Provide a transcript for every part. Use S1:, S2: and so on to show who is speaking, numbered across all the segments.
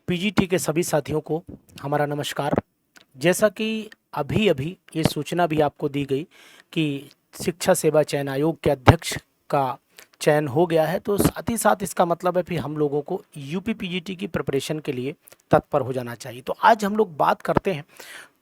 S1: PGT के सभी साथियों को हमारा नमस्कार। जैसा कि अभी अभी ये सूचना भी आपको दी गई कि शिक्षा सेवा चयन आयोग के अध्यक्ष का चयन हो गया है, तो साथ ही साथ इसका मतलब है फिर हम लोगों को यूपी पीजीटी की प्रिपरेशन के लिए तत्पर हो जाना चाहिए। तो आज हम लोग बात करते हैं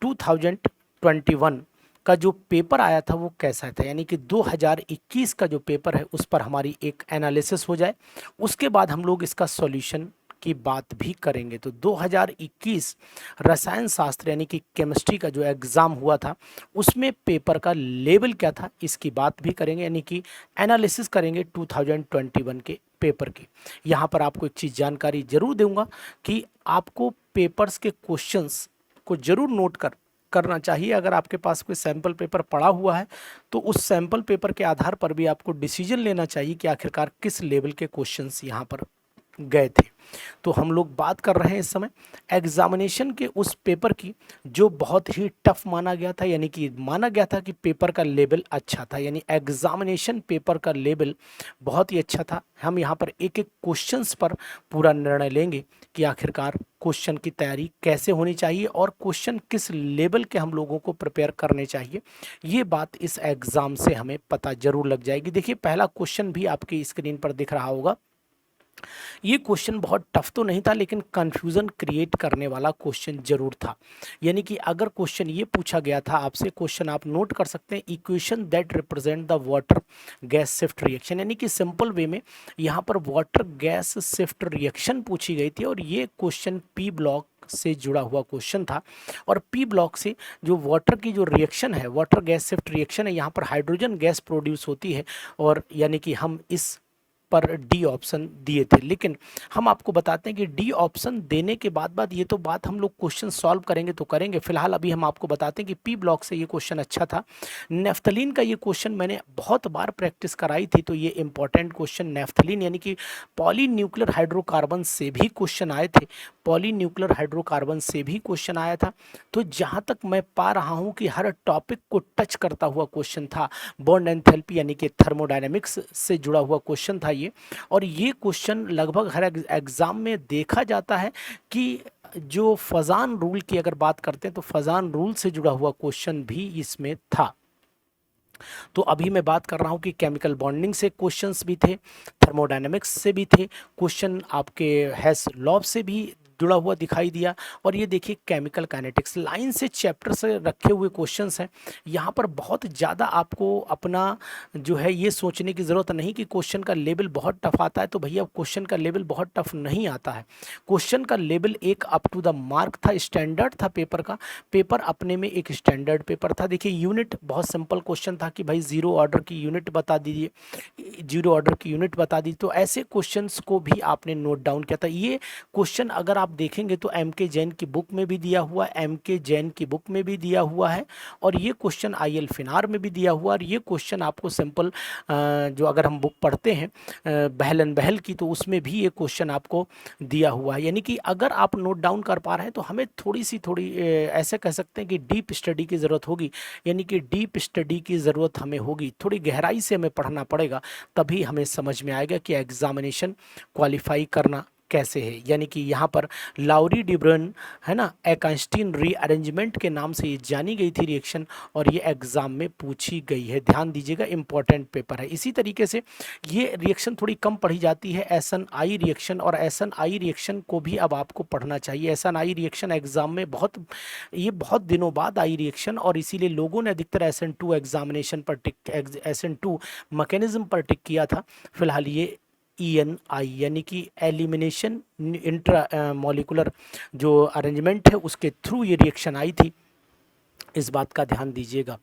S1: 2021 का जो पेपर आया था वो कैसा था, यानी कि 2021 का जो पेपर है उस पर हमारी एक एनालिसिस हो जाए। उसके बाद हम लोग इसका सॉल्यूशन की बात भी करेंगे। तो 2021 रसायन शास्त्र यानी कि केमिस्ट्री का जो एग्ज़ाम हुआ था उसमें पेपर का लेवल क्या था इसकी बात भी करेंगे, यानी कि एनालिसिस करेंगे 2021 के पेपर की। यहाँ पर आपको एक चीज़ जानकारी जरूर दूंगा कि आपको पेपर्स के क्वेश्चंस को जरूर नोट करना चाहिए। अगर आपके पास कोई सैम्पल पेपर पड़ा हुआ है तो उस सैम्पल पेपर के आधार पर भी आपको डिसीजन लेना चाहिए कि आखिरकार किस लेवल के क्वेश्चंस यहाँ पर गए थे। तो हम लोग बात कर रहे हैं इस समय एग्जामिनेशन के उस पेपर की जो बहुत ही टफ माना गया था, यानी कि माना गया था कि पेपर का लेवल अच्छा था, यानी एग्जामिनेशन पेपर का लेवल बहुत ही अच्छा था। हम यहाँ पर एक एक क्वेश्चंस पर पूरा निर्णय लेंगे कि आखिरकार क्वेश्चन की तैयारी कैसे होनी चाहिए और क्वेश्चन किस लेवल के हम लोगों को प्रिपेयर करने चाहिए। ये बात इस एग्ज़ाम से हमें पता जरूर लग जाएगी। देखिए, पहला क्वेश्चन भी आपकी स्क्रीन पर दिख रहा होगा। ये क्वेश्चन बहुत टफ तो नहीं था लेकिन कंफ्यूजन क्रिएट करने वाला क्वेश्चन जरूर था। यानी कि अगर क्वेश्चन ये पूछा गया था आपसे, क्वेश्चन आप नोट कर सकते हैं, equation that represent the water gas shift reaction, यानी कि सिंपल वे में यहाँ पर वाटर गैस शिफ्ट रिएक्शन पूछी गई थी और ये क्वेश्चन पी ब्लॉक से जुड़ा हुआ क्वेश्चन था। और पी ब्लॉक से जो वाटर की जो रिएक्शन है, वाटर गैस शिफ्ट रिएक्शन है, यहाँ पर हाइड्रोजन गैस प्रोड्यूस होती है और यानी कि हम इस पर डी ऑप्शन दिए थे। लेकिन हम आपको बताते हैं कि डी ऑप्शन देने के बाद ये तो बात हम लोग क्वेश्चन सॉल्व करेंगे तो करेंगे, फिलहाल अभी हम आपको बताते हैं कि पी ब्लॉक से ये क्वेश्चन अच्छा था। नेफ्थलीन का ये क्वेश्चन मैंने बहुत बार प्रैक्टिस कराई थी, तो ये इंपॉर्टेंट क्वेश्चन नेफ्थलीन यानी कि पॉलीन्यूक्लियर हाइड्रोकार्बन से भी क्वेश्चन आए थे, पॉलीन्यूक्लियर हाइड्रोकार्बन से भी क्वेश्चन आया था। तो जहाँ तक मैं पा रहा हूँ कि हर टॉपिक को टच करता हुआ क्वेश्चन था, बॉन्ड एंथैल्पी यानी कि थर्मोडायनेमिक्स से जुड़ा हुआ क्वेश्चन था ये। और ये क्वेश्चन लगभग हर एग्जाम में देखा जाता है कि जो फजान रूल की अगर बात करते हैं तो फजान रूल से जुड़ा हुआ क्वेश्चन भी इसमें था। तो अभी मैं बात कर रहा हूँ कि केमिकल बॉन्डिंग से क्वेश्चंस भी थे, थर्मोडायनेमिक्स से भी थे क्वेश्चन, आपके हेस लॉ से भी जुड़ा हुआ दिखाई दिया। और ये देखिए केमिकल काइनेटिक्स लाइन से चैप्टर से रखे हुए क्वेश्चंस हैं। यहाँ पर बहुत ज़्यादा आपको अपना जो है ये सोचने की ज़रूरत नहीं कि क्वेश्चन का लेवल बहुत टफ आता है, तो भैया क्वेश्चन का लेवल बहुत टफ नहीं आता है। क्वेश्चन का लेवल एक अप टू द मार्क था, स्टैंडर्ड था पेपर का। पेपर अपने में एक स्टैंडर्ड पेपर था। देखिए यूनिट बहुत सिंपल क्वेश्चन था कि भाई जीरो ऑर्डर की यूनिट बता दीजिए, जीरो ऑर्डर की यूनिट बता दी। तो ऐसे क्वेश्चंस को भी आपने नोट डाउन किया था। ये क्वेश्चन अगर आप देखेंगे तो एम के जैन की बुक में भी दिया हुआ है, एम के जैन की बुक में भी दिया हुआ है, और ये क्वेश्चन आई एल फिनार में भी दिया हुआ है। और ये क्वेश्चन आपको सिंपल जो अगर हम बुक पढ़ते हैं बहलन बहल की, तो उसमें भी ये क्वेश्चन आपको दिया हुआ है। यानी कि अगर आप नोट डाउन कर पा रहे हैं तो हमें थोड़ी ऐसे कह सकते हैं कि डीप स्टडी की ज़रूरत होगी, यानी कि डीप स्टडी की ज़रूरत हमें होगी, थोड़ी गहराई से हमें पढ़ना पड़ेगा, तभी हमें समझ में आएगा कि एग्जामिनेशन क्वालिफाई करना कैसे है। यानी कि यहाँ पर लाउरी डिब्रन है ना, एकस्टीन रीअरेंजमेंट के नाम से ये जानी गई थी रिएक्शन, और ये एग्जाम में पूछी गई है। ध्यान दीजिएगा, इंपॉर्टेंट पेपर है। इसी तरीके से ये रिएक्शन थोड़ी कम पढ़ी जाती है, एसन आई रिएक्शन, और एसन आई रिएक्शन को भी अब आपको पढ़ना चाहिए। एसन आई रिएक्शन एग्जाम में ये बहुत दिनों बाद आई रिएक्शन, और इसीलिए लोगों ने अधिकतर एसन टू एग्जामिनेशन पर टिक, एसन टू मैकेनिज्म पर टिक किया था। फिलहाल ये ENI यानी कि एलिमिनेशन इंट्रा मॉलिकुलर जो अरेंजमेंट है उसके थ्रू ये रिएक्शन आई थी, इस बात का ध्यान दीजिएगा।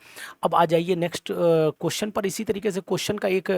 S1: अब आ जाइए नेक्स्ट क्वेश्चन पर। इसी तरीके से क्वेश्चन का एक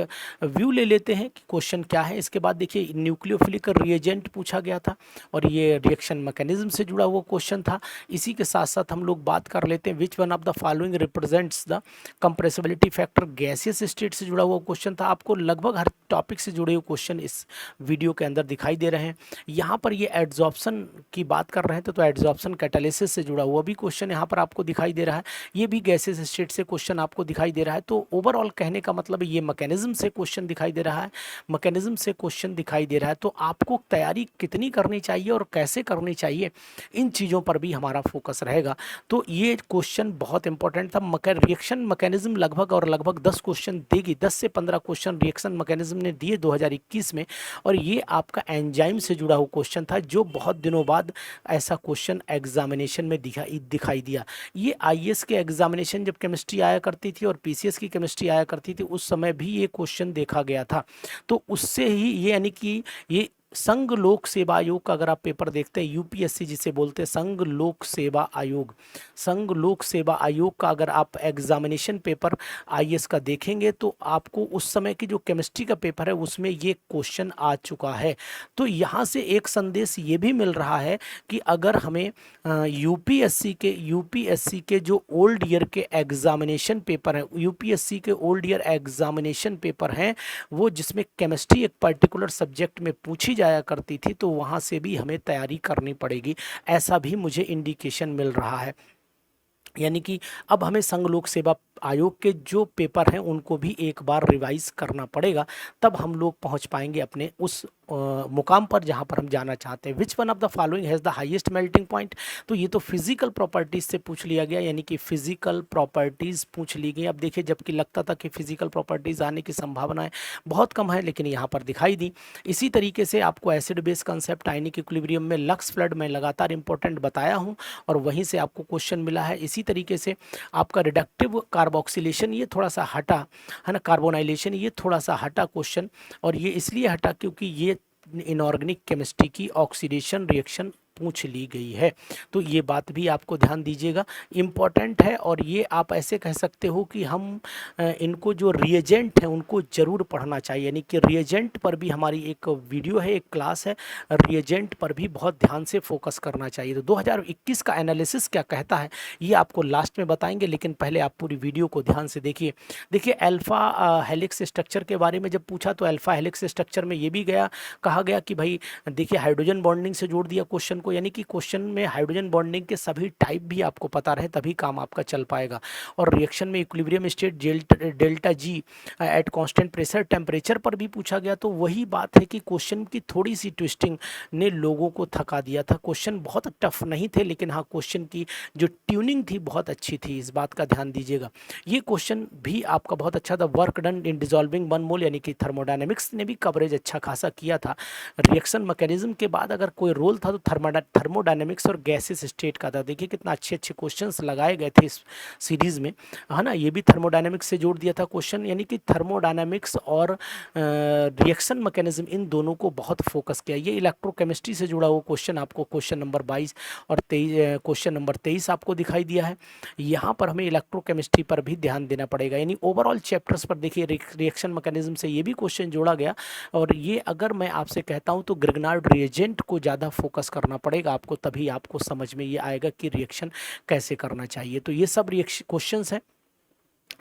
S1: व्यू ले लेते हैं कि क्वेश्चन क्या है। इसके बाद देखिए न्यूक्लियोफिलिक रिएजेंट पूछा गया था और ये रिएक्शन मैकेनिज्म से जुड़ा हुआ क्वेश्चन था। इसी के साथ साथ हम लोग बात कर लेते हैं which one of the following represents the compressibility factor gaseous state से जुड़ा हुआ क्वेश्चन था। आपको लगभग हर टॉपिक से जुड़े हुए क्वेश्चन इस वीडियो के अंदर दिखाई दे रहे हैं। यहाँ पर ये एड्जॉर्प्शन की बात कर रहे थे तो एड्जॉर्प्शन कैटालिसिस से जुड़ा हुआ भी क्वेश्चन यहाँ पर आपको दिखाई दे रहा है, ये भी गैसेस स्टेट से क्वेश्चन आपको दिखाई दे रहा है। तो ओवरऑल कहने का मतलब ये मैकेनिज्म से क्वेश्चन दिखाई दे रहा है, मैकेनिज्म से क्वेश्चन दिखाई दे रहा है। तो आपको तैयारी कितनी करनी चाहिए और कैसे करनी चाहिए, इन चीज़ों पर भी हमारा फोकस रहेगा। तो ये क्वेश्चन बहुत इंपॉर्टेंट था। रिएक्शन मैकेनिज्म लगभग 10 क्वेश्चन देगी, 10 से 15 क्वेश्चन रिएक्शन मैकेनिज्म ने दिए 2021 में। और ये आपका एंजाइम से जुड़ा हुआ क्वेश्चन था, जो बहुत दिनों बाद ऐसा क्वेश्चन एग्जामिनेशन में दिखाई दिया। ये आईएएस के एग्जामिनेशन जब केमिस्ट्री आया करती थी और पीसीएस की केमिस्ट्री आया करती थी, उस समय भी ये क्वेश्चन देखा गया था। तो उससे ही ये यानी कि ये संघ लोक सेवा आयोग का अगर आप पेपर देखते हैं, यूपीएससी जिसे बोलते हैं संघ लोक सेवा आयोग, संघ लोक सेवा आयोग का अगर आप एग्जामिनेशन पेपर आईएएस का देखेंगे तो आपको उस समय की जो केमिस्ट्री का पेपर है उसमें ये क्वेश्चन आ चुका है। तो यहाँ से एक संदेश ये भी मिल रहा है कि अगर हमें यूपीएससी के जो ओल्ड ईयर के एग्जामिनेशन पेपर हैं, यूपीएससी के ओल्ड ईयर एग्जामिनेशन पेपर हैं, वो जिसमें केमिस्ट्री एक पर्टिकुलर सब्जेक्ट में पूछी जाया करती थी, तो वहाँ से भी हमें तैयारी करनी पड़ेगी, ऐसा भी मुझे इंडिकेशन मिल रहा है। यानी कि अब हमें संघ लोक सेवा आयोग के जो पेपर हैं उनको भी एक बार रिवाइज करना पड़ेगा, तब हम लोग पहुंच पाएंगे अपने उस मुकाम पर जहां पर हम जाना चाहते हैं। Which one of the following has the highest melting point? तो ये तो फिजिकल प्रॉपर्टीज से पूछ लिया गया, यानी कि फिजिकल प्रॉपर्टीज पूछ ली गई। अब देखिए, जबकि लगता था कि फिजिकल प्रॉपर्टीज आने की संभावनाएं बहुत कम है, लेकिन यहाँ पर दिखाई दी। इसी तरीके से आपको acid base concept, ionic equilibrium में लक्स फ्लड में लगातार इंपॉर्टेंट बताया हूँ और वहीं से आपको क्वेश्चन मिला है। इसी तरीके से आपका रिडक्टिव कार्बोक्सिलेशन ये थोड़ा सा हटा है ना, कार्बोनाइलेशन ये थोड़ा सा हटा क्वेश्चन, और ये इसलिए हटा क्योंकि ये इनऑर्गेनिक केमिस्ट्री की ऑक्सीडेशन रिएक्शन पूछ ली गई है। तो ये बात भी आपको ध्यान दीजिएगा, इम्पॉर्टेंट है। और ये आप ऐसे कह सकते हो कि हम इनको जो रिएजेंट हैं उनको ज़रूर पढ़ना चाहिए, यानी कि रिएजेंट पर भी हमारी एक वीडियो है, एक क्लास है, रिएजेंट पर भी बहुत ध्यान से फोकस करना चाहिए। तो 2021 का एनालिसिस क्या कहता है ये आपको लास्ट में बताएंगे, लेकिन पहले आप पूरी वीडियो को ध्यान से देखिए। देखिए, अल्फ़ा हेलिक्स स्ट्रक्चर के बारे में जब पूछा तो अल्फ़ा हेलिक्स स्ट्रक्चर में ये भी कहा गया कि भाई देखिए, हाइड्रोजन बॉन्डिंग से जोड़ दिया क्वेश्चन को, यानी कि क्वेश्चन में हाइड्रोजन बॉन्डिंग के सभी टाइप भी आपको पता रहे, तभी काम आपका चल पाएगा। और रिएक्शन में equilibrium state delta G at constant pressure temperature पर भी पूछा गया। तो वही बात है कि क्वेश्चन की थोड़ी सी ट्विस्टिंग ने लोगों को थका दिया था। क्वेश्चन बहुत टफ नहीं थे, लेकिन हाँ, क्वेश्चन की जो ट्यूनिंग थी बहुत अच्छी थी, इस बात का ध्यान दीजिएगा। ये क्वेश्चन भी आपका बहुत अच्छा था। वर्क डन इन डिजॉल्विंग 1 मोल, यानी कि थर्मोडायनेमिक्स ने भी कवरेज अच्छा खासा किया था। रिएक्शन मैकेनिज्म के बाद अगर कोई रोल था तो थर्मोडायनेमिक्स और गैसेस स्टेट का था। देखिए कितना अच्छे अच्छे क्वेश्चंस लगाए गए थे इस सीरीज में, है ना। ये भी थर्मोडायनेमिक्स से जोड़ दिया था क्वेश्चन, यानी कि थर्मोडायनेमिक्स और रिएक्शन मैकेनिज्म इन दोनों को बहुत फोकस किया। ये इलेक्ट्रोकेमिस्ट्री से जुड़ा हुआ क्वेश्चन आपको क्वेश्चन नंबर 22 और 23, क्वेश्चन नंबर 23 आपको दिखाई दिया है। यहाँ पर हमें इलेक्ट्रोकेमिस्ट्री पर भी ध्यान देना पड़ेगा, यानी ओवरऑल चैप्टर्स पर देखिए रिएक्शन मैकेनिज्म से ये भी क्वेश्चन जोड़ा गया। और ये अगर मैं आपसे कहता हूँ तो ग्रिग्नार्ड रिएजेंट को ज़्यादा फोकस करना पड़ेगा आपको, तभी आपको समझ में ये आएगा कि रिएक्शन कैसे करना चाहिए। तो ये सब रिएक्शन क्वेश्चंस हैं,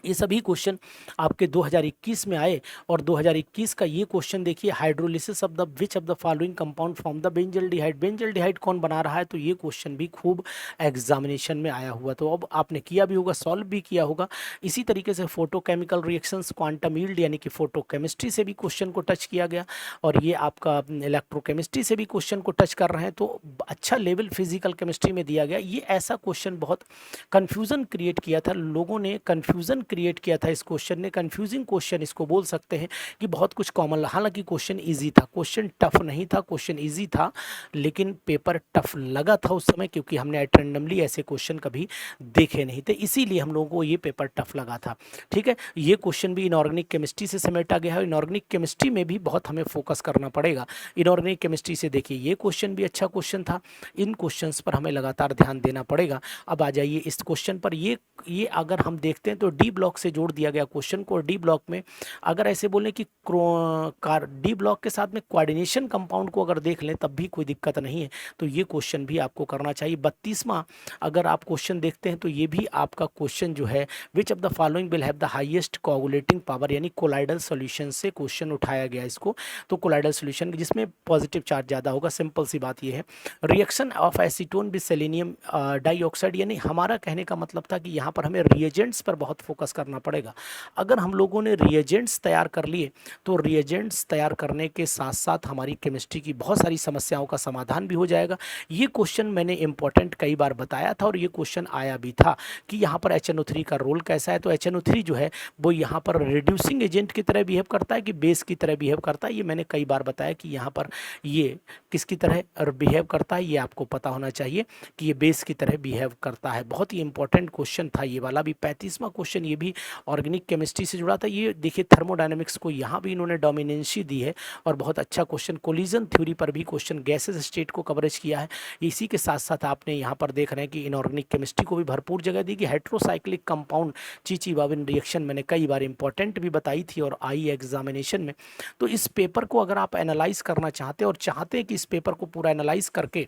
S1: ये सभी क्वेश्चन आपके 2021 में आए। और 2021 का ये क्वेश्चन देखिए, hydrolysis of the which of the following compound from the benzaldehyde, benzaldehyde कौन बना रहा है, तो ये क्वेश्चन भी खूब एग्जामिनेशन में आया हुआ। तो अब आपने किया भी होगा, सॉल्व भी किया होगा। इसी तरीके से फोटोकेमिकल रिएक्शंस, क्वांटम यील्ड यानी कि फोटोकेमिस्ट्री से भी क्वेश्चन को टच किया गया, और ये आपका इलेक्ट्रोकेमिस्ट्री से भी क्वेश्चन को टच कर रहे हैं। तो अच्छा लेवल फिजिकल केमिस्ट्री में दिया गया। ये ऐसा क्वेश्चन बहुत कन्फ्यूज़न क्रिएट किया था, लोगों ने कन्फ्यूज़न क्रिएट किया था इस क्वेश्चन ने, कंफ्यूजिंग क्वेश्चन इसको बोल सकते हैं कि बहुत कुछ कॉमन। हालांकि क्वेश्चन इजी था, क्वेश्चन टफ नहीं था, क्वेश्चन इजी था, लेकिन पेपर टफ लगा था उस समय, क्योंकि हमने रैंडमली ऐसे क्वेश्चन कभी देखे नहीं थे, इसीलिए हम लोगों को ये पेपर टफ लगा था। ठीक है, ये क्वेश्चन भी इनऑर्गेनिक केमिस्ट्री से समेटा गया है। इनऑर्गेनिक केमिस्ट्री में भी बहुत हमें फोकस करना पड़ेगा। इनऑर्गेनिक केमिस्ट्री से देखिए, ये क्वेश्चन भी अच्छा क्वेश्चन था, इन क्वेश्चंस पर हमें लगातार ध्यान देना पड़ेगा। अब आ जाइए इस क्वेश्चन पर। ये अगर हम देखते हैं तो डी ब्लॉक ब्लॉक से जोड़ दिया गया क्वेश्चन को, और डी ब्लॉक में अगर ऐसे बोलें कि डी ब्लॉक के साथ में कोऑर्डिनेशन कंपाउंड को अगर देख लें तब भी कोई दिक्कत नहीं है, तो ये क्वेश्चन भी आपको करना चाहिए। 32वां अगर आप क्वेश्चन देखते हैं तो ये भी आपका क्वेश्चन जो है, which of the following will have the highest coagulating power, यानी कोलाइडल सॉल्यूशन से क्वेश्चन उठाया गया इसको। तो कोलाइडल सॉल्यूशन जिसमें पॉजिटिव चार्ज ज़्यादा होगा, सिंपल सी बात ये है। Reaction of acetone with selenium dioxide, यानी हमारा कहने का मतलब था कि यहाँ पर हमें रिएजेंट्स पर बहुत फोकस करना पड़ेगा। अगर हम लोगों ने रिएजेंट्स तैयार कर लिए तो रिएजेंट्स तैयार करने के साथ साथ हमारी केमिस्ट्री की बहुत सारी समस्याओं का समाधान भी हो जाएगा। ये क्वेश्चन मैंने इंपॉर्टेंट कई बार बताया था और ये क्वेश्चन आया भी था कि यहाँ पर HNO3 का रोल कैसा है। तो HNO3 जो है वो यहाँ पर रिड्यूसिंग एजेंट की तरह बिहेव करता है कि बेस की तरह बिहेव करता है। ये मैंने कई बार बताया कि यहाँ पर ये किसकी तरह बिहेव करता है, ये आपको पता होना चाहिए कि ये बेस की तरह बिहेव करता है। बहुत ही इंपॉर्टेंट क्वेश्चन था ये वाला भी। 35वां क्वेश्चन ये भी ऑर्गेनिक केमिस्ट्री से जुड़ा था। ये देखिए थर्मोडायनेमिक्स को यहाँ भी इन्होंने डोमिनेंसी दी है और बहुत अच्छा क्वेश्चन। कोलिजन थ्योरी पर भी क्वेश्चन, गैसेस स्टेट को कवरेज किया है। इसी के साथ साथ आपने यहाँ पर देख रहे हैं कि इनऑर्गेनिक केमिस्ट्री को भी भरपूर जगह दी कि हेट्रोसाइक्लिक कंपाउंड चीची-बाबिन रिएक्शन मैंने कई बार इंपॉर्टेंट भी बताई थी और आई एग्जामिनेशन में। तो इस पेपर को अगर आप एनालाइज करना चाहते हैं और चाहते हैं कि इस पेपर को पूरा एनालाइज करके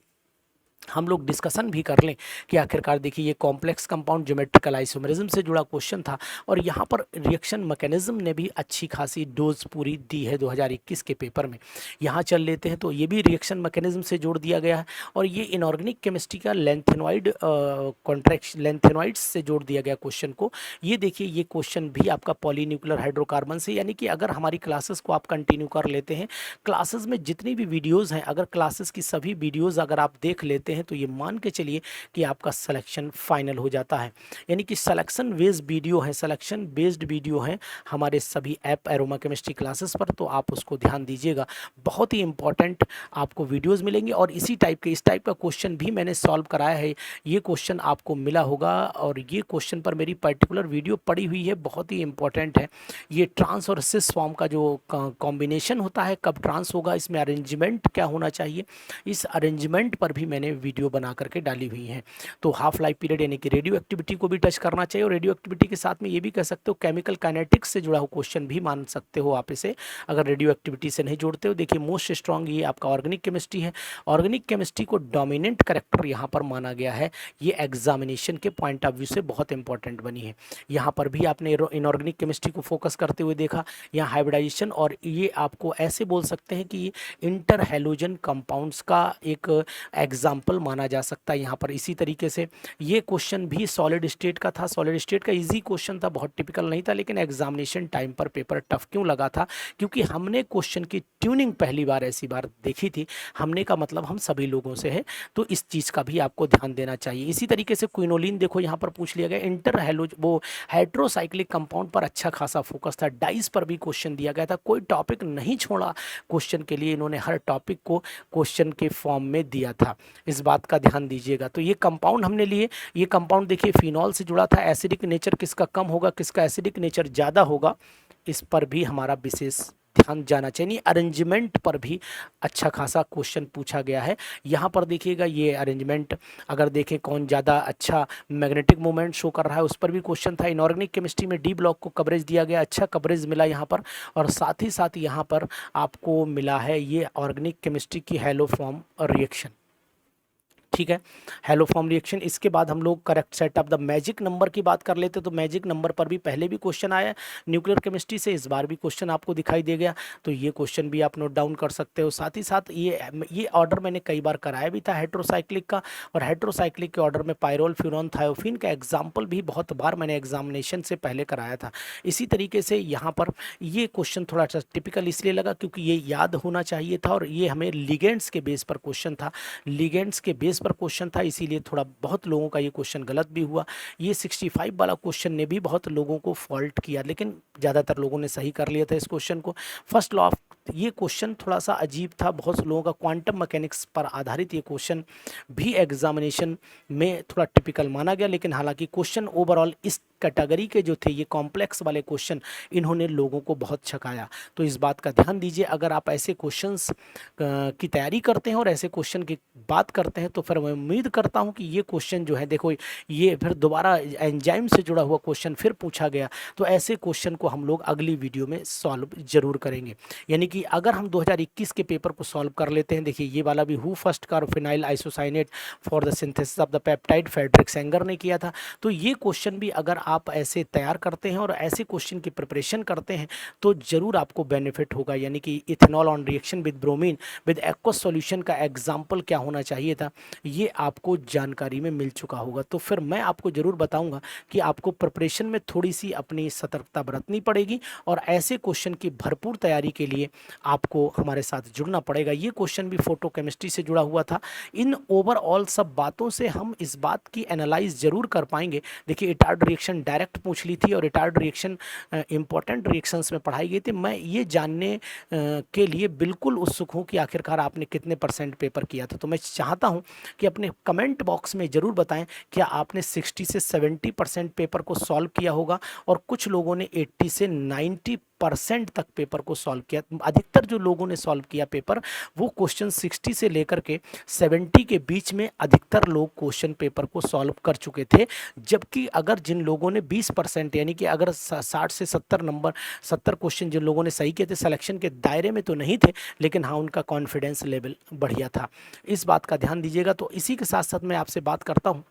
S1: हम लोग डिस्कशन भी कर लें कि आखिरकार देखिए ये कॉम्प्लेक्स कंपाउंड ज्योमेट्रिकल आइसोमेरिज्म से जुड़ा क्वेश्चन था और यहाँ पर रिएक्शन मैकेनिज्म ने भी अच्छी खासी डोज पूरी दी है 2021 के पेपर में। यहाँ चल लेते हैं तो ये भी रिएक्शन मैकेनिज्म से जोड़ दिया गया है और ये इनऑर्गेनिक केमिस्ट्री का लेंथेनॉइड कॉन्ट्रैक्शन लेंथेनॉइड्स से जोड़ दिया गया क्वेश्चन को। ये देखिए ये क्वेश्चन भी आपका पॉलीन्यूक्लियर हाइड्रोकार्बन से, यानी कि अगर हमारी क्लासेस को आप कंटिन्यू कर लेते हैं, क्लासेस में जितनी भी वीडियोज़ हैं, अगर क्लासेस की सभी वीडियोज़ अगर आप देख लेते हैं तो ये मान के चलिए कि आपका सिलेक्शन फाइनल हो जाता है। यानी कि सिलेक्शन बेस्ड वीडियो है, सिलेक्शन बेस्ड वीडियो है हमारे सभी ऐप एरोमा केमिस्ट्री क्लासेस पर, तो आप उसको ध्यान दीजिएगा। बहुत ही इंपॉर्टेंट आपको वीडियोस मिलेंगे और इस टाइप का क्वेश्चन भी मैंने सॉल्व कराया है। ये क्वेश्चन आपको मिला होगा और ये क्वेश्चन पर मेरी पर्टिकुलर वीडियो पड़ी हुई है, बहुत ही इंपॉर्टेंट है। ये ट्रांस और सिस फॉर्म का जो कॉम्बिनेशन होता है, कब ट्रांस होगा, इसमें अरेंजमेंट क्या होना चाहिए, इस अरेंजमेंट पर भी मैंने वीडियो बना करके डाली हुई है। तो हाफ लाइफ पीरियड यानी कि रेडियो एक्टिविटी को भी टच करना चाहिए और रेडियो एक्टिविटी के साथ में ये भी कह सकते हो केमिकल काइनेटिक्स से जुड़ा हुआ क्वेश्चन भी मान सकते हो आप इसे, अगर रेडियो एक्टिविटी से नहीं जोड़ते हो। देखिए मोस्ट स्ट्रॉन्ग ये आपका ऑर्गेनिक केमिस्ट्री है। ऑर्गेनिक केमिस्ट्री को डोमिनेंट करेक्टर यहाँ पर माना गया है। ये एग्जामिनेशन के पॉइंट ऑफ व्यू से बहुत इंपॉर्टेंट बनी है। यहाँ पर भी आपने इनऑर्गेनिक केमिस्ट्री को फोकस करते हुए देखा, यहाँ हाइब्रिडाइजेशन, और ये आपको ऐसे बोल सकते हैं कि इंटर हैलोजन कंपाउंड्स का एक एग्जाम्पल माना जा सकता है यहाँ पर। इसी तरीके से ये क्वेश्चन भी सॉलिड स्टेट का था। सॉलिड स्टेट का इजी क्वेश्चन था, बहुत टिपिकल नहीं था, लेकिन एग्जामिनेशन टाइम पर पेपर टफ क्यों लगा था, क्योंकि हमने क्वेश्चन की ट्यूनिंग पहली बार ऐसी बार देखी थी। हमने का मतलब हम सभी लोगों से है, तो इस चीज़ का भी आपको ध्यान देना चाहिए। इसी तरीके से क्विनोलिन देखो यहाँ पर पूछ लिया गया, इंटर हैलोज वो हाइड्रोसाइक्लिक कंपाउंड पर अच्छा खासा फोकस था। डाइस पर भी क्वेश्चन दिया गया था, कोई टॉपिक नहीं छोड़ा क्वेश्चन के लिए, इन्होंने हर टॉपिक को क्वेश्चन के फॉर्म में दिया था, इस बात का ध्यान दीजिएगा। तो ये कंपाउंड हमने लिए, ये कंपाउंड देखिए फिनॉल से जुड़ा था। एसिडिक नेचर किसका कम होगा, किसका एसिडिक नेचर ज़्यादा होगा, इस पर भी हमारा विशेष ध्यान जाना चाहिए। अरेंजमेंट पर भी अच्छा खासा क्वेश्चन पूछा गया है। यहाँ पर देखिएगा ये अरेंजमेंट अगर देखें कौन ज़्यादा अच्छा मैग्नेटिक मोमेंट शो कर रहा है, उस पर भी क्वेश्चन था। इनऑर्गेनिक केमिस्ट्री में डी ब्लॉक को कवरेज दिया गया, अच्छा कवरेज मिला यहाँ पर, और साथ ही साथ यहाँ पर आपको मिला है ये ऑर्गेनिक केमिस्ट्री की हैलो फॉर्म रिएक्शन। ठीक है, हेलो फॉर्म रिएक्शन। इसके बाद हम लोग correct set of the magic number की बात कर लेते, तो मैजिक नंबर पर भी पहले भी क्वेश्चन आया न्यूक्लियर केमिस्ट्री से, इस बार भी क्वेश्चन आपको दिखाई दे गया, तो ये क्वेश्चन भी आप नोट डाउन कर सकते हो। साथ ही साथ ये ऑर्डर मैंने कई बार कराया भी था हेट्रोसाइक्लिक का, और हेट्रोसाइक्लिक के ऑर्डर में पायरोल, फ्यूरॉन, थायोफिन का एग्जाम्पल भी बहुत बार मैंने एग्जामिनेशन से पहले कराया था। इसी तरीके से यहाँ पर ये क्वेश्चन थोड़ा सा टिपिकल इसलिए लगा क्योंकि ये याद होना चाहिए था और ये हमें लिगेंड्स के बेस पर क्वेश्चन था, लिगेंड्स के बेस पर क्वेश्चन था, इसीलिए थोड़ा बहुत लोगों का ये क्वेश्चन गलत भी हुआ। ये 65 वाला क्वेश्चन ने भी बहुत लोगों को फॉल्ट किया, लेकिन ज़्यादातर लोगों ने सही कर लिया था इस क्वेश्चन को। फर्स्ट लॉ ऑफ, ये क्वेश्चन थोड़ा सा अजीब था, बहुत लोगों का क्वांटम मैकेनिक्स पर आधारित ये क्वेश्चन भी एग्जामिनेशन में थोड़ा टिपिकल माना गया, लेकिन हालांकि क्वेश्चन ओवरऑल इस कैटेगरी के जो थे, ये कॉम्प्लेक्स वाले क्वेश्चन इन्होंने लोगों को बहुत छकाया। तो इस बात का ध्यान दीजिए, अगर आप ऐसे क्वेश्चंस की तैयारी करते हैं और ऐसे क्वेश्चन की बात करते हैं तो फिर मैं उम्मीद करता हूं कि ये क्वेश्चन जो है, देखो ये फिर दोबारा एंजाइम से जुड़ा हुआ क्वेश्चन फिर पूछा गया, तो ऐसे क्वेश्चन को हम लोग अगली वीडियो में सॉल्व जरूर करेंगे। यानी कि अगर हम 2021 के पेपर को सॉल्व कर लेते हैं, देखिए ये वाला भी who first carbophenyl isocyanate for the synthesis of the peptide, Frederick Sanger ने किया था। तो ये क्वेश्चन भी अगर आप ऐसे तैयार करते हैं और ऐसे क्वेश्चन की प्रिपरेशन करते हैं तो जरूर आपको बेनिफिट होगा। यानी कि ethanol on reaction with bromine with aqueous solution का एग्जाम्पल क्या होना चाहिए था, ये आपको जानकारी में मिल चुका होगा। तो फिर मैं आपको जरूर बताऊंगा कि आपको प्रिपरेशन में थोड़ी सी अपनी सतर्कता बरतनी पड़ेगी और ऐसे क्वेश्चन की भरपूर तैयारी के लिए आपको हमारे साथ जुड़ना पड़ेगा। ये क्वेश्चन भी फोटो केमिस्ट्री से जुड़ा हुआ था। इन ओवरऑल सब बातों से हम इस बात की एनालाइज जरूर कर पाएंगे। देखिए इटार्ड रिएक्शन डायरेक्ट पूछ ली थी और इटार्ड रिएक्शन इंपॉर्टेंट रिएक्शंस में पढ़ाई गई थी। मैं ये जानने के लिए बिल्कुल उत्सुक हूँ कि आखिरकार आपने कितने परसेंट पेपर किया था। तो मैं चाहता हूँ कि अपने कमेंट बॉक्स में ज़रूर बताएं क्या आपने 60 से 70% पेपर को सॉल्व किया होगा और कुछ लोगों ने 80 से 90% तक पेपर को सॉल्व किया। अधिकतर जो लोगों ने सॉल्व किया पेपर, वो क्वेश्चन 60 से लेकर के 70 के बीच में अधिकतर लोग क्वेश्चन पेपर को सॉल्व कर चुके थे। जबकि अगर जिन लोगों ने 20% यानी कि अगर 60 से 70 क्वेश्चन जिन लोगों ने सही किए थे, सिलेक्शन के दायरे में तो नहीं थे, लेकिन हाँ उनका कॉन्फिडेंस लेवल बढ़िया था। इस बात का ध्यान दीजिएगा। तो इसी के साथ साथ मैं आपसे बात करता हूँ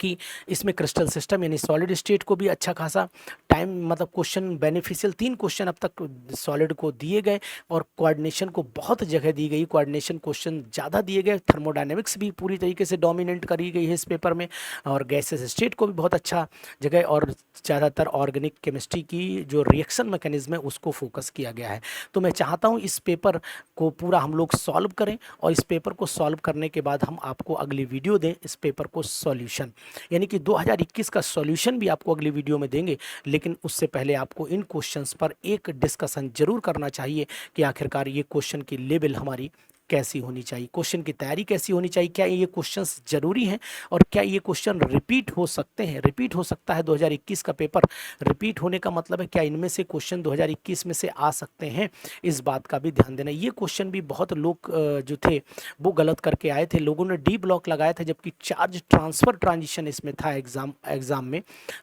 S1: कि इसमें क्रिस्टल सिस्टम यानी सॉलिड स्टेट को भी अच्छा खासा टाइम, मतलब क्वेश्चन बेनिफिशियल 3 क्वेश्चन अब तक सॉलिड को दिए गए और कोऑर्डिनेशन को बहुत जगह दी गई, कोऑर्डिनेशन क्वेश्चन ज़्यादा दिए गए। थर्मोडायनेमिक्स भी पूरी तरीके से डोमिनेट करी गई है इस पेपर में और गैसेस स्टेट को भी बहुत अच्छा जगह और ज़्यादातर ऑर्गेनिक केमिस्ट्री की जो रिएक्शन मैकेनिज्म है उसको फोकस किया गया है। तो मैं चाहता हूँ इस पेपर को पूरा हम लोग सॉल्व करें और इस पेपर को सॉल्व करने के बाद हम आपको अगली वीडियो दें इस पेपर को सॉल्यूशन, यानी कि 2021 का सॉल्यूशन भी आपको अगली वीडियो में देंगे। लेकिन उससे पहले आपको इन क्वेश्चंस पर एक डिस्कशन जरूर करना चाहिए कि आखिरकार ये क्वेश्चन की लेवल हमारी कैसी होनी चाहिए, क्वेश्चन की तैयारी कैसी होनी चाहिए, क्या ये क्वेश्चंस जरूरी हैं और क्या ये क्वेश्चन रिपीट हो सकते हैं। रिपीट हो सकता है 2021 का पेपर, रिपीट होने का मतलब है क्या इनमें से क्वेश्चन 2021 में से आ सकते हैं, इस बात का भी ध्यान देना। ये क्वेश्चन भी बहुत लोग जो थे वो गलत करके आए थे, लोगों ने डी ब्लॉक लगाया था, जबकि चार्ज ट्रांसफर ट्रांजिशन इसमें था एग्जाम में।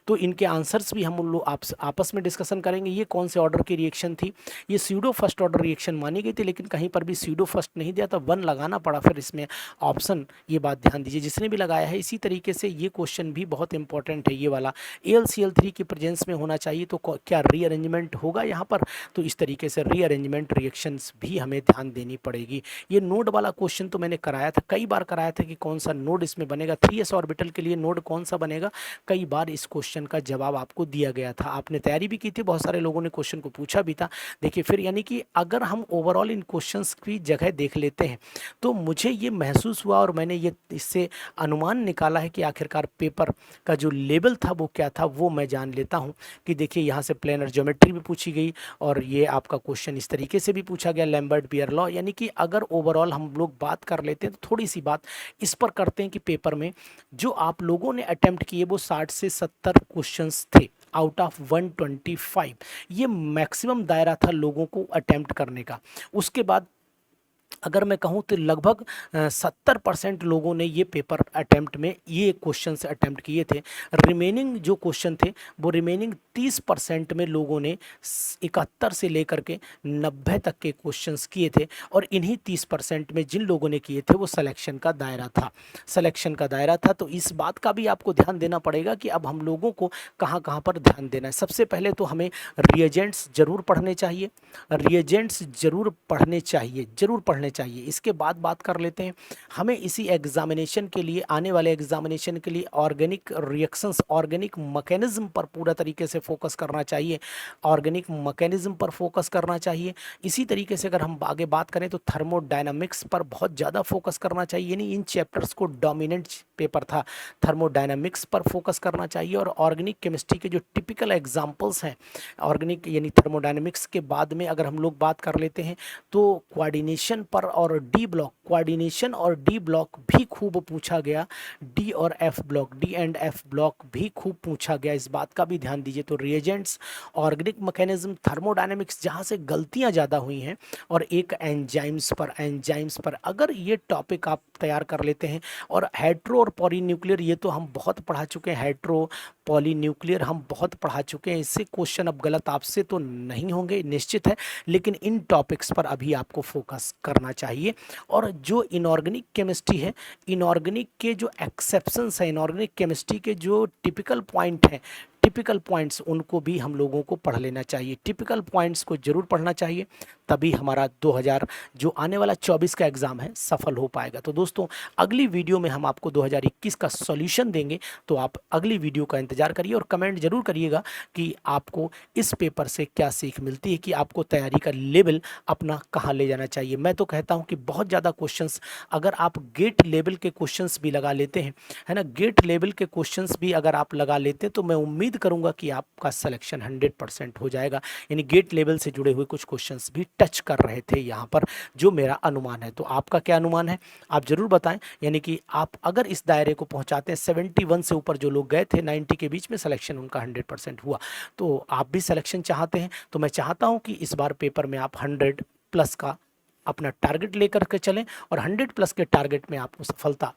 S1: तो इनके आंसर्स भी हम लोग आपस में डिस्कशन करेंगे। ये कौन से ऑर्डर की रिएक्शन थी, ये स्यूडो फर्स्ट ऑर्डर रिएक्शन मानी गई थी, लेकिन कहीं पर भी स्यूडो फर्स्ट नहीं दिया तो 1 लगाना पड़ा फिर इसमें ऑप्शन। ये बात ध्यान दीजिए जिसने भी लगाया है। इसी तरीके से ये क्वेश्चन भी बहुत इंपॉर्टेंट है, ये वाला AlCl3 की प्रेजेंस में होना चाहिए तो क्या रीअरेंजमेंट होगा यहाँ पर। तो इस तरीके से रीअरेंजमेंट रिएक्शंस भी हमें ध्यान देनी पड़ेगी। ये नोड वाला क्वेश्चन तो मैंने कराया था, कई बार कराया था कि कौन सा नोड इसमें बनेगा, 3s ऑर्बिटल के लिए नोड कौन सा बनेगा, कई बार इस क्वेश्चन का जवाब आपको दिया गया था। आपने तैयारी भी की थी, बहुत सारे लोगों ने क्वेश्चन को पूछा भी था। देखिए फिर यानी कि अगर हम ओवरऑल इन क्वेश्चंस की जगह देख लेते हैं तो मुझे ये महसूस हुआ और मैंने ये इससे अनुमान निकाला है कि आखिरकार पेपर का जो लेवल था वो क्या था, वो मैं जान लेता हूँ कि देखिए यहाँ से प्लेनर ज्योमेट्री भी पूछी गई और ये आपका क्वेश्चन इस तरीके से भी पूछा गया, लैम्बर्ट बियर लॉ। यानी कि अगर ओवरऑल हम लोग बात कर लेते हैं तो थोड़ी सी बात इस पर करते हैं कि पेपर में जो आप लोगों ने अटेम्प्ट किए वो 60 से 70 क्वेश्चंस थे आउट ऑफ 125। ये मैक्सिमम दायरा था लोगों को अटेम्प्ट करने का। उसके बाद अगर मैं कहूँ तो लगभग 70% लोगों ने ये पेपर अटेम्प्ट में ये क्वेश्चन से अटेम्प्ट किए थे। रिमेनिंग जो क्वेश्चन थे वो रिमेनिंग 30% में लोगों ने 71 से लेकर के 90 तक के क्वेश्चंस किए थे और इन्हीं 30% में जिन लोगों ने किए थे वो सिलेक्शन का दायरा था, सिलेक्शन का दायरा था। तो इस बात का भी आपको ध्यान देना पड़ेगा कि अब हम लोगों को कहाँ कहाँ पर ध्यान देना है। सबसे पहले तो हमें रिएजेंट्स जरूर पढ़ने चाहिए, रिएजेंट्स जरूर पढ़ने चाहिए, जरूर पढ़ने चाहिए। इसके बाद बात कर लेते हैं हमें इसी एग्जामिनेशन के लिए, आने वाले एग्जामिनेशन के लिए ऑर्गेनिक रिएक्शंस, ऑर्गेनिक मैकेनिज्म पर पूरा तरीके से फोकस करना चाहिए, ऑर्गेनिक मैकेनिज्म पर फोकस करना चाहिए। इसी तरीके से अगर हम आगे बात करें तो थर्मोडायनामिक्स पर बहुत ज़्यादा फोकस करना चाहिए, यानी इन चैप्टर्स को डोमिनेंट पेपर था, थर्मोडायनामिक्स पर फोकस करना चाहिए। और ऑर्गेनिक केमिस्ट्री के जो टिपिकल एग्जाम्पल्स हैं ऑर्गेनिक यानी थर्मोडायनामिक्स के बाद में अगर हम लोग बात कर लेते हैं तो कोऑर्डिनेशन पर पेपर और डी ब्लॉक कोऑर्डिनेशन और डी ब्लॉक भी खूब पूछा गया, डी और F block, D and F block भी खूब पूछा गया, इस बात का भी ध्यान दीजिए। तो रिएजेंट्स, ऑर्गेनिक मैकेनिज्म, थर्मोडायनेमिक्स जहाँ से गलतियाँ ज़्यादा हुई हैं, और एक एंजाइम्स पर अगर ये टॉपिक आप तैयार कर लेते हैं, और हेट्रो और पॉलीन्यूक्लियर ये तो हम बहुत पढ़ा चुके हैं, हेट्रो पॉलीन्यूक्लियर हम बहुत पढ़ा चुके हैं, इससे क्वेश्चन अब गलत आपसे तो नहीं होंगे निश्चित है, लेकिन इन टॉपिक्स पर अभी आपको फोकस करना चाहिए। और जो इनऑर्गेनिक केमिस्ट्री है, इनऑर्गेनिक के जो एक्सेप्शंस हैं, इनऑर्गेनिक केमिस्ट्री के जो टिपिकल पॉइंट हैं, टिपिकल पॉइंट्स उनको भी हम लोगों को पढ़ लेना चाहिए, टिपिकल पॉइंट्स को जरूर पढ़ना चाहिए, तभी हमारा 2000 जो आने वाला 24 का एग्ज़ाम है सफल हो पाएगा। तो दोस्तों अगली वीडियो में हम आपको 2021 का सॉल्यूशन देंगे, तो आप अगली वीडियो का इंतजार करिए और कमेंट जरूर करिएगा कि आपको इस पेपर से क्या सीख मिलती है, कि आपको तैयारी का लेवल अपना कहाँ ले जाना चाहिए। मैं तो कहता हूँ कि बहुत ज़्यादा क्वेश्चंस अगर आप गेट लेवल के क्वेश्चंस भी लगा लेते हैं, है ना, गेट लेवल के क्वेश्चंस भी अगर आप लगा लेते हैं, तो मैं उम्मीद करूंगा कि आपका सिलेक्शन 100% हो जाएगा। यानी गेट लेवल से जुड़े हुए कुछ क्वेश्चंस भी टच कर रहे थे यहाँ पर, जो मेरा अनुमान है। तो आपका क्या अनुमान है आप जरूर बताएं। यानी कि आप अगर इस दायरे को पहुंचाते हैं, 71 से ऊपर जो लोग गए थे 90 के बीच में सिलेक्शन उनका 100% हुआ, तो आप भी सिलेक्शन चाहते हैं, तो मैं चाहता हूं कि इस बार पेपर में आप 100+ का अपना टारगेट लेकर के चलें, और 100+ के टारगेट में आपको सफलता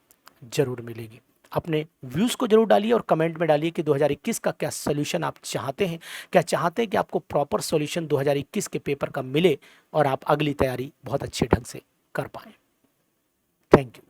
S1: जरूर मिलेगी। अपने व्यूज़ को जरूर डालिए और कमेंट में डालिए कि 2021 का क्या सोल्यूशन आप चाहते हैं, क्या चाहते हैं कि आपको प्रॉपर सोल्यूशन 2021 के पेपर का मिले और आप अगली तैयारी बहुत अच्छे ढंग से कर पाएं। Thank you.